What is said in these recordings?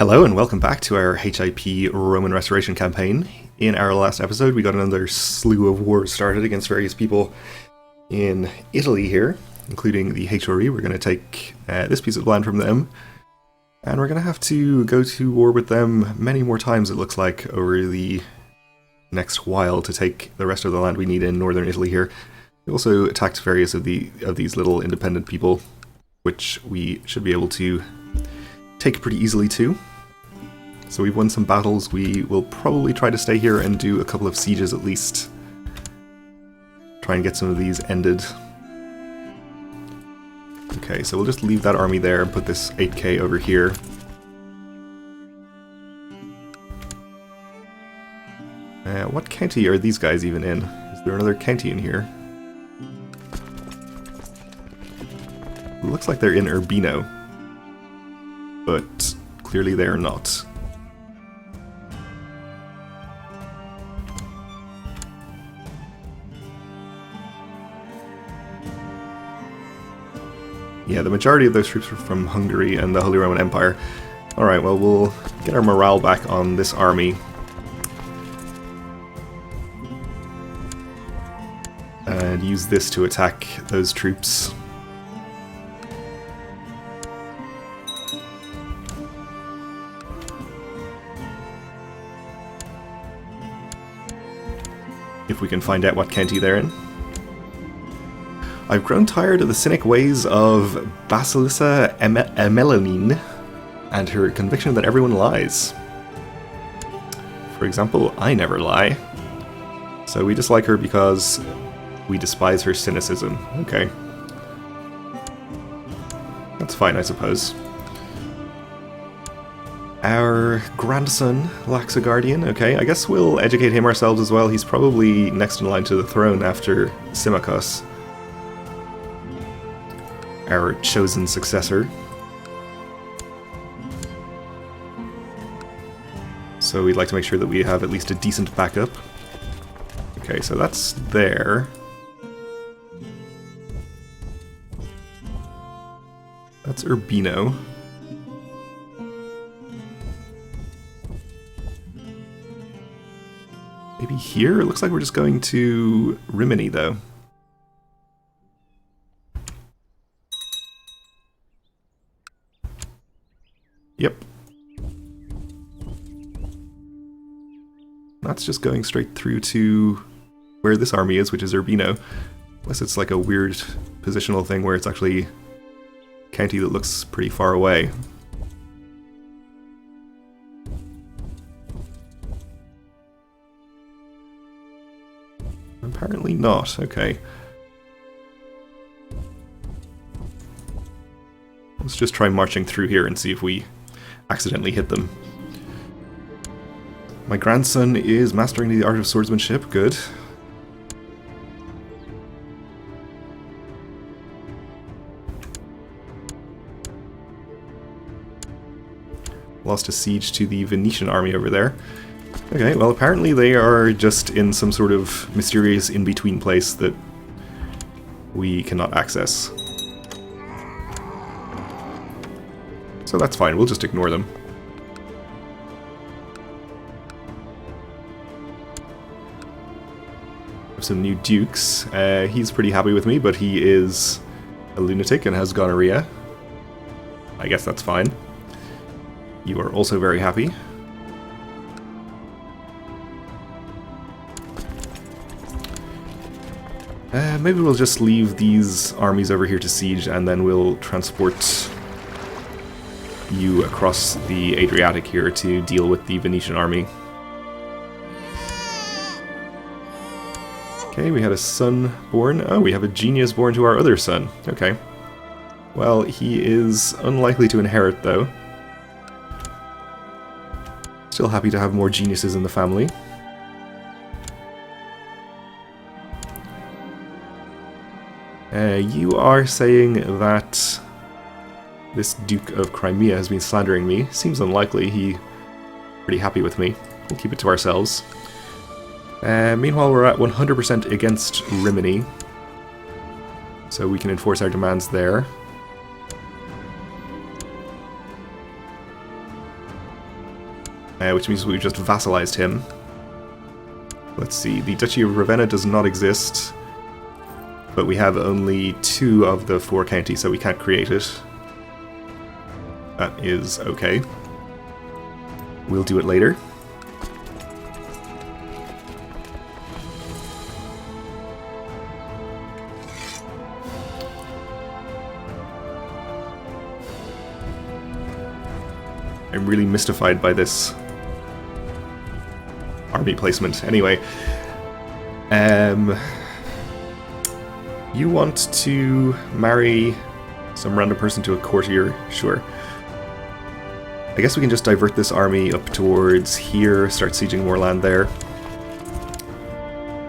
Hello and welcome back to our HIP Roman Restoration campaign. In our last episode we got another slew of wars started against various people in Italy here, including the HRE. We're going to take this piece of land from them, and we're going to have to go to war with them many more times, it looks like, over the next while to take the rest of the land we need in northern Italy here. We also attacked various of these little independent people, which we should be able to take pretty easily too. So we've won some battles. We will probably try to stay here and do a couple of sieges at least. Try and get some of these ended. Okay, so we'll just leave that army there and put this 8k over here. What county are these guys even in? Is there another county in here? It looks like they're in Urbino, but clearly they are not. Yeah, the majority of those troops are from Hungary and the Holy Roman Empire. Alright, well, we'll get our morale back on this army. And use this to attack those troops. If we can find out what county they're in. I've grown tired of the cynic ways of Basilissa Emelanine and her conviction that everyone lies. For example, I never lie. So we dislike her because we despise her cynicism. Okay. That's fine, I suppose. Our grandson lacks a guardian. Okay, I guess we'll educate him ourselves as well. He's probably next in line to the throne after Symmachus, our chosen successor. So we'd like to make sure that we have at least a decent backup. Okay, so that's there. That's Urbino. Maybe here? It looks like we're just going to Rimini, though. Yep. That's just going straight through to where this army is, which is Urbino. Unless it's like a weird positional thing where it's actually a county that looks pretty far away. Apparently not. Okay. Let's just try marching through here and see if we accidentally hit them. My grandson is mastering the art of swordsmanship. Good. Lost a siege to the Venetian army over there. Okay, well apparently they are just in some sort of mysterious in-between place that we cannot access. So that's fine, we'll just ignore them. Have some new dukes. He's pretty happy with me, but he is a lunatic and has gonorrhea. I guess that's fine. You are also very happy. Maybe we'll just leave these armies over here to siege, and then we'll transport you across the Adriatic here to deal with the Venetian army. Okay, we had a son born. Oh, we have a genius born to our other son. Okay. Well, he is unlikely to inherit, though. Still happy to have more geniuses in the family. You are saying that this Duke of Crimea has been slandering me. Seems unlikely. He's pretty happy with me. We'll keep it to ourselves. Meanwhile, we're at 100% against Rimini, so we can enforce our demands there. which means we've just vassalized him. Let's see, the Duchy of Ravenna does not exist, but we have only 2 of the 4 counties, so we can't create it. That is okay. We'll do it later. I'm really mystified by this army placement. Anyway, you want to marry some random person to a courtier? Sure. I guess we can just divert this army up towards here, start sieging more land there.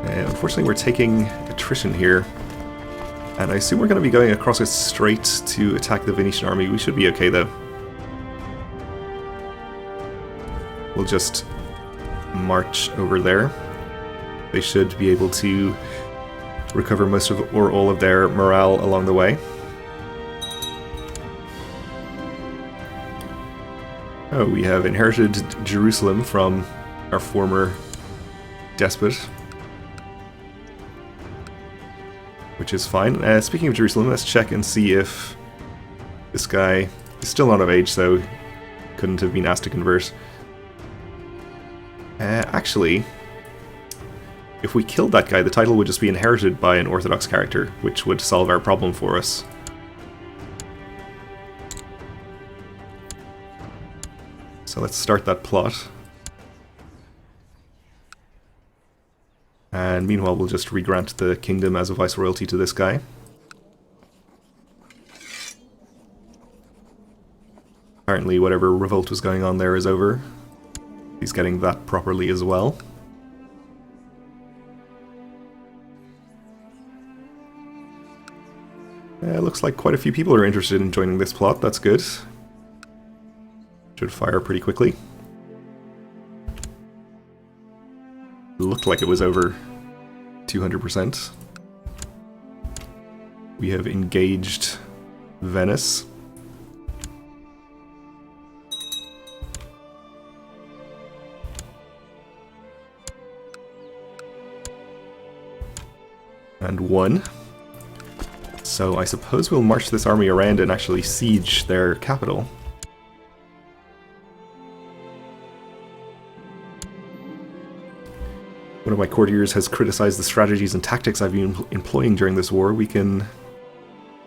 Unfortunately, we're taking attrition here. And I assume we're going to be going across a strait to attack the Venetian army. We should be okay, though. We'll just march over there. They should be able to recover most of or all of their morale along the way. Oh, we have inherited Jerusalem from our former despot, which is fine. Speaking of Jerusalem, let's check and see if this guy is still not of age, so couldn't have been asked to convert. Actually, if we killed that guy, the title would just be inherited by an Orthodox character, which would solve our problem for us. So let's start that plot. And meanwhile, we'll just regrant the kingdom as a viceroyalty to this guy. Apparently, whatever revolt was going on there is over. He's getting that properly as well. Looks like quite a few people are interested in joining this plot. That's good. Should fire pretty quickly. Looked like it was over 200%. We have engaged Venice. And won. So I suppose we'll march this army around and actually siege their capital. One of my courtiers has criticized the strategies and tactics I've been employing during this war. We can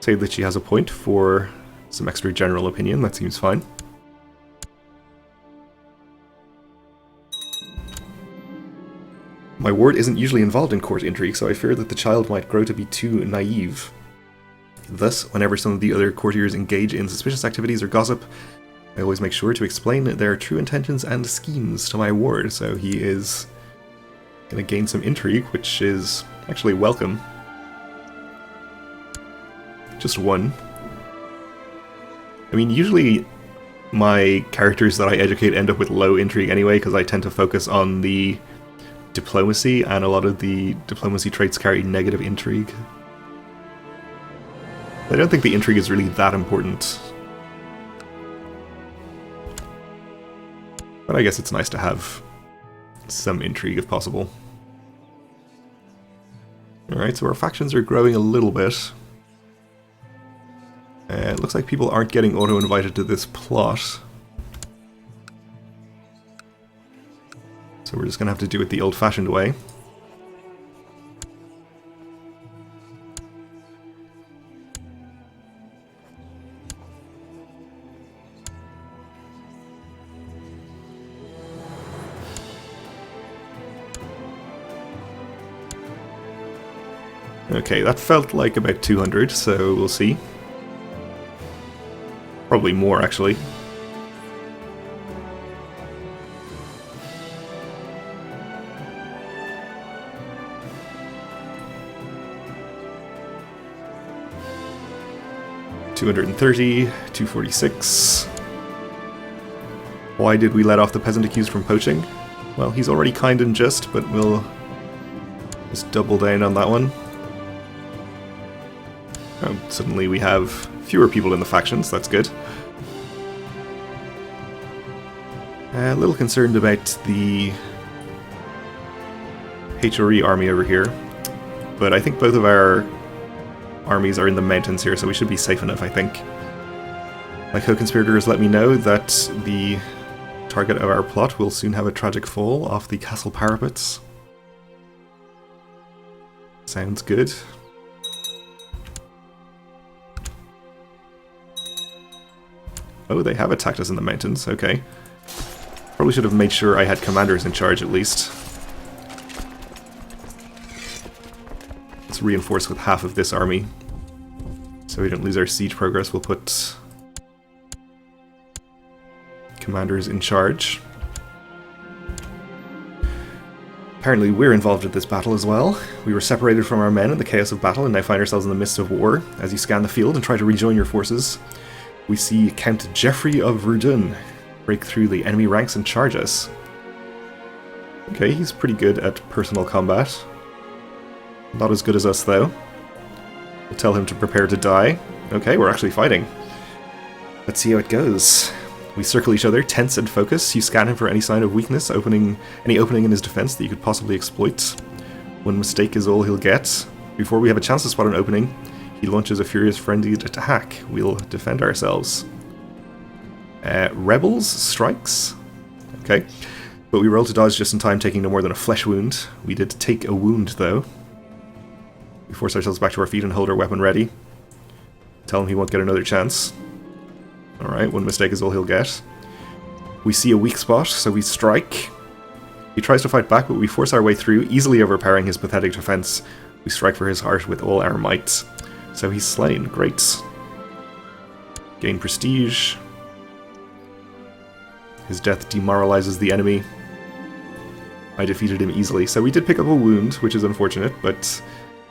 say that she has a point for some extra general opinion. That seems fine. My ward isn't usually involved in court intrigue, so I fear that the child might grow to be too naive. Thus, whenever some of the other courtiers engage in suspicious activities or gossip, I always make sure to explain their true intentions and schemes to my ward, so he is going to gain some intrigue, which is actually welcome. Just 1. I mean, usually my characters that I educate end up with low intrigue anyway, because I tend to focus on the diplomacy, and a lot of the diplomacy traits carry negative intrigue. I don't think the intrigue is really that important. But I guess it's nice to have some intrigue if possible. Alright, so our factions are growing a little bit. It looks like people aren't getting auto-invited to this plot. So we're just going to have to do it the old-fashioned way. Okay, that felt like about 200, so we'll see. Probably more, actually. $230, $246. Why did we let off the peasant accused from poaching? Well, he's already kind and just, but we'll just double down on that one. Oh, suddenly we have fewer people in the factions, that's good. A little concerned about the HRE army over here, but I think both of our armies are in the mountains here, so we should be safe enough, I think. My co-conspirators let me know that the target of our plot will soon have a tragic fall off the castle parapets. Sounds good. Oh, they have attacked us in the mountains, okay. Probably should have made sure I had commanders in charge at least. Let's reinforce with half of this army, so we don't lose our siege progress. We'll put commanders in charge. Apparently we're involved in this battle as well. We were separated from our men in the chaos of battle and now find ourselves in the midst of war. As you scan the field and try to rejoin your forces, we see Count Geoffrey of Verdun break through the enemy ranks and charge us. Okay, he's pretty good at personal combat. Not as good as us, though. We'll tell him to prepare to die. Okay, we're actually fighting. Let's see how it goes. We circle each other, tense and focus. You scan him for any sign of weakness, any opening in his defense that you could possibly exploit. One mistake is all he'll get. Before we have a chance to spot an opening, he launches a furious frenzied attack. We'll defend ourselves. Rebels strikes. Okay. But we roll to dodge just in time, taking no more than a flesh wound. We did take a wound, though. We force ourselves back to our feet and hold our weapon ready. Tell him he won't get another chance. Alright, one mistake is all he'll get. We see a weak spot, so we strike. He tries to fight back, but we force our way through, easily overpowering his pathetic defense. We strike for his heart with all our might. So he's slain. Great. Gain prestige. His death demoralizes the enemy. I defeated him easily. So we did pick up a wound, which is unfortunate, but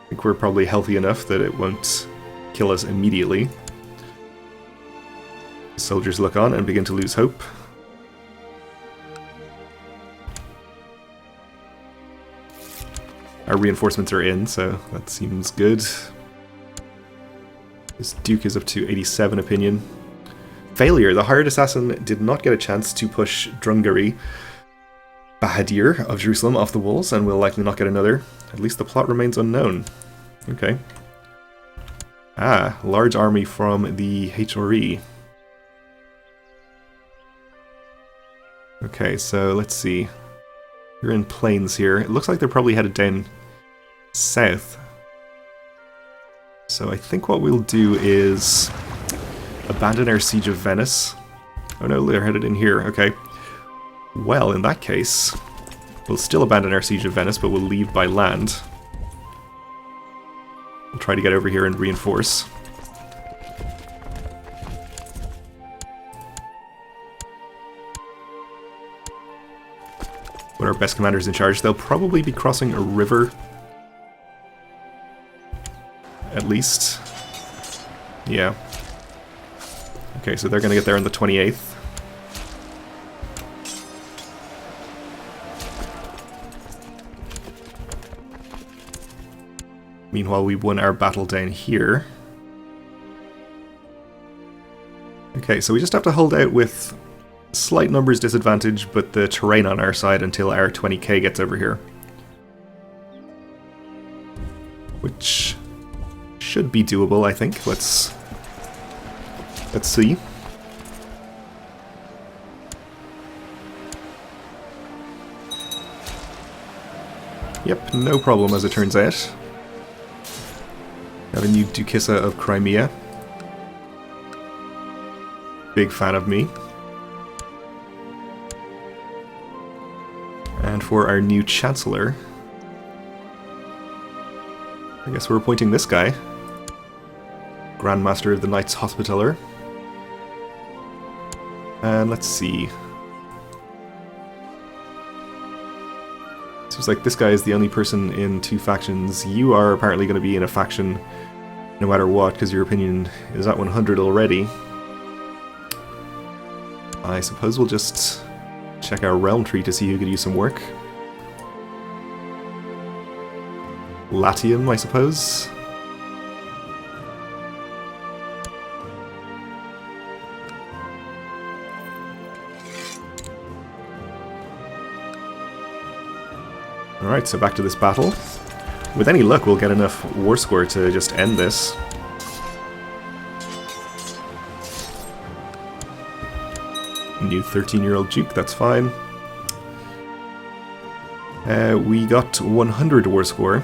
I think we're probably healthy enough that it won't kill us immediately. Soldiers look on and begin to lose hope. Our reinforcements are in, so that seems good. This Duke is up to 87 opinion. Failure. The hired assassin did not get a chance to push Drungari Bahadir of Jerusalem off the walls, and will likely not get another. At least the plot remains unknown. Okay. Ah, large army from the HRE. Okay, so let's see. We're in plains here. It looks like they're probably headed down south. So I think what we'll do is abandon our siege of Venice. Oh no, they're headed in here. Okay. Well, in that case, we'll still abandon our siege of Venice, but we'll leave by land. We'll try to get over here and reinforce. Put our best commanders in charge. They'll probably be crossing a river. At least. Yeah. Okay, so they're going to get there on the 28th. Meanwhile, we won our battle down here. Okay, so we just have to hold out with slight numbers disadvantage, but the terrain on our side until our 20k gets over here. Which should be doable, I think. Let's see. Yep, no problem as it turns out. Got a new Duchessa of Crimea. Big fan of me. And for our new Chancellor, I guess we're appointing this guy. Grand Master of the Knights Hospitaller. And let's see. Seems like this guy is the only person in two factions. You are apparently going to be in a faction no matter what, because your opinion is at 100 already. I suppose we'll just check our realm tree to see who could use some work. Latium, I suppose. Alright, so back to this battle. With any luck, we'll get enough war score to just end this. New 13-year-old Duke, that's fine. We got 100 war score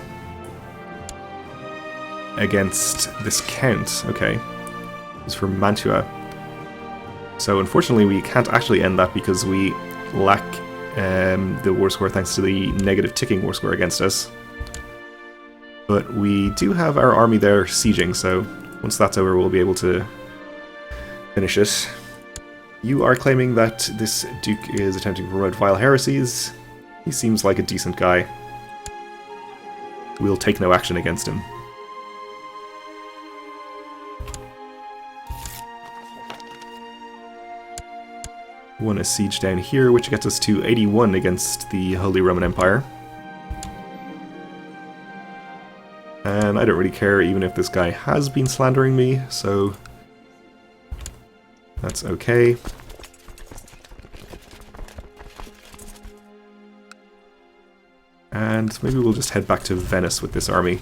against this Count. Okay. It's from Mantua. So unfortunately we can't actually end that because we lack the war score thanks to the negative ticking war score against us. But we do have our army there sieging, so once that's over we'll be able to finish it. You are claiming that this Duke is attempting to promote vile heresies. He seems like a decent guy. We'll take no action against him. Won a siege down here, which gets us to 81 against the Holy Roman Empire. And I don't really care even if this guy has been slandering me, so that's okay. And maybe we'll just head back to Venice with this army.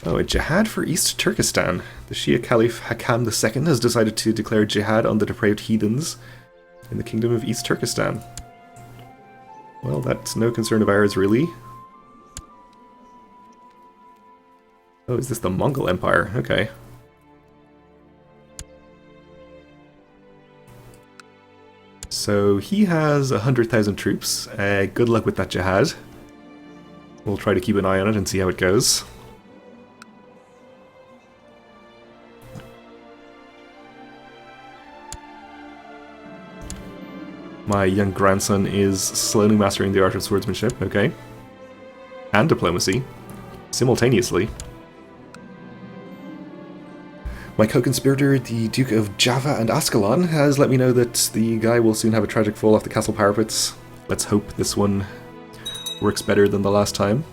Oh, a jihad for East Turkestan. The Shia Caliph Hakam II has decided to declare jihad on the depraved heathens in the Kingdom of East Turkestan. Well, that's no concern of ours, really. Oh, is this the Mongol Empire? Okay. So he has 100,000 troops. Good luck with that jihad. We'll try to keep an eye on it and see how it goes. My young grandson is slowly mastering the art of swordsmanship, okay. And diplomacy. Simultaneously. My co-conspirator, the Duke of Java and Ascalon, has let me know that the guy will soon have a tragic fall off the castle parapets. Let's hope this one works better than the last time.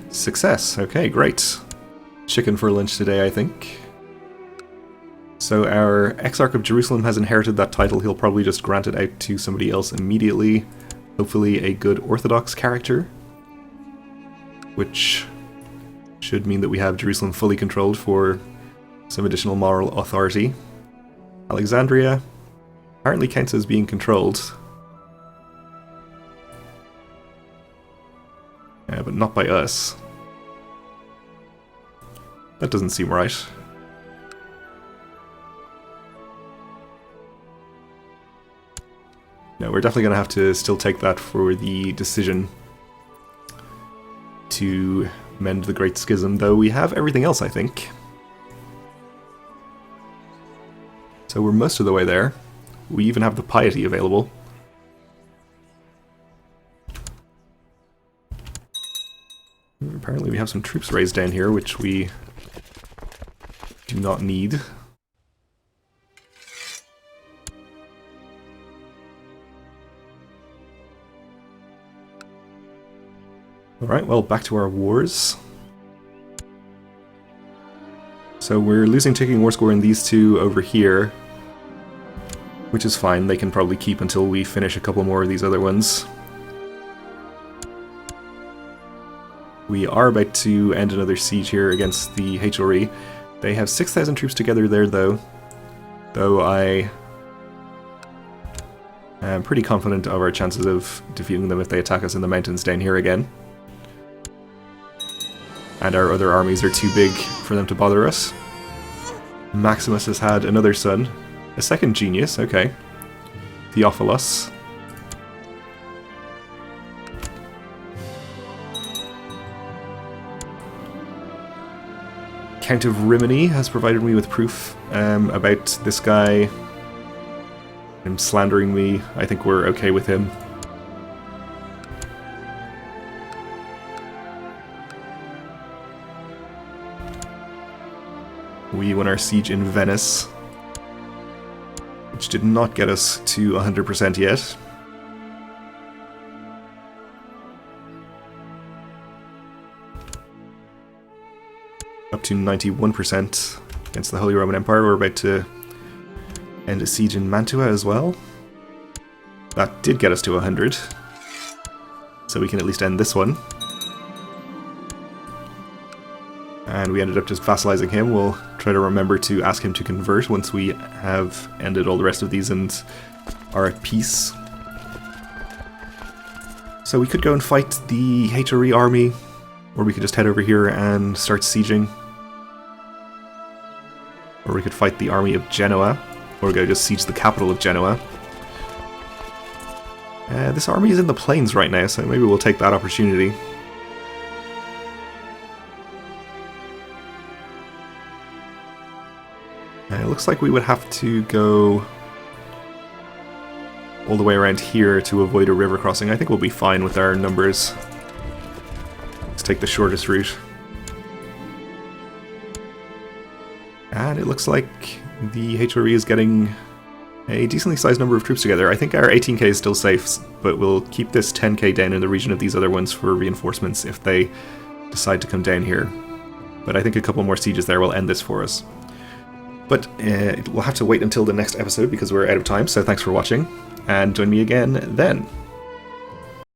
Success. Okay, great. Chicken for lunch today, I think. So our Exarch of Jerusalem has inherited that title. He'll probably just grant it out to somebody else immediately. Hopefully a good Orthodox character. Which should mean that we have Jerusalem fully controlled for some additional moral authority. Alexandria apparently counts as being controlled. But not by us. That doesn't seem right. No, we're definitely going to have to still take that for the decision to mend the Great Schism, though we have everything else, I think. So we're most of the way there. We even have the piety available. Apparently we have some troops raised down here, which we do not need. Alright, well, back to our wars. So we're losing ticking war score in these two over here, which is fine. They can probably keep until we finish a couple more of these other ones. We are about to end another siege here against the HRE. They have 6,000 troops together there, though I am pretty confident of our chances of defeating them if they attack us in the mountains down here again. And our other armies are too big for them to bother us. Maximus has had another son. A second genius, okay. Theophilos. Count of Rimini has provided me with proof about this guy. Him slandering me. I think we're okay with him. We won our siege in Venice, which did not get us to 100% yet. up to 91% against the Holy Roman Empire. We're about to end a siege in Mantua as well. That did get us to 100, so we can at least end this one. And we ended up just vassalizing him. We'll try to remember to ask him to convert once we have ended all the rest of these and are at peace. So we could go and fight the HRE army, or we could just head over here and start sieging. Or we could fight the army of Genoa, or go just siege the capital of Genoa. This army is in the plains right now, so maybe we'll take that opportunity. It looks like we would have to go all the way around here to avoid a river crossing. I think we'll be fine with our numbers. Let's take the shortest route. And it looks like the HRE is getting a decently sized number of troops together. I think our 18k is still safe, but we'll keep this 10k down in the region of these other ones for reinforcements if they decide to come down here. But I think a couple more sieges there will end this for us. But we'll have to wait until the next episode because we're out of time, so thanks for watching, and join me again then.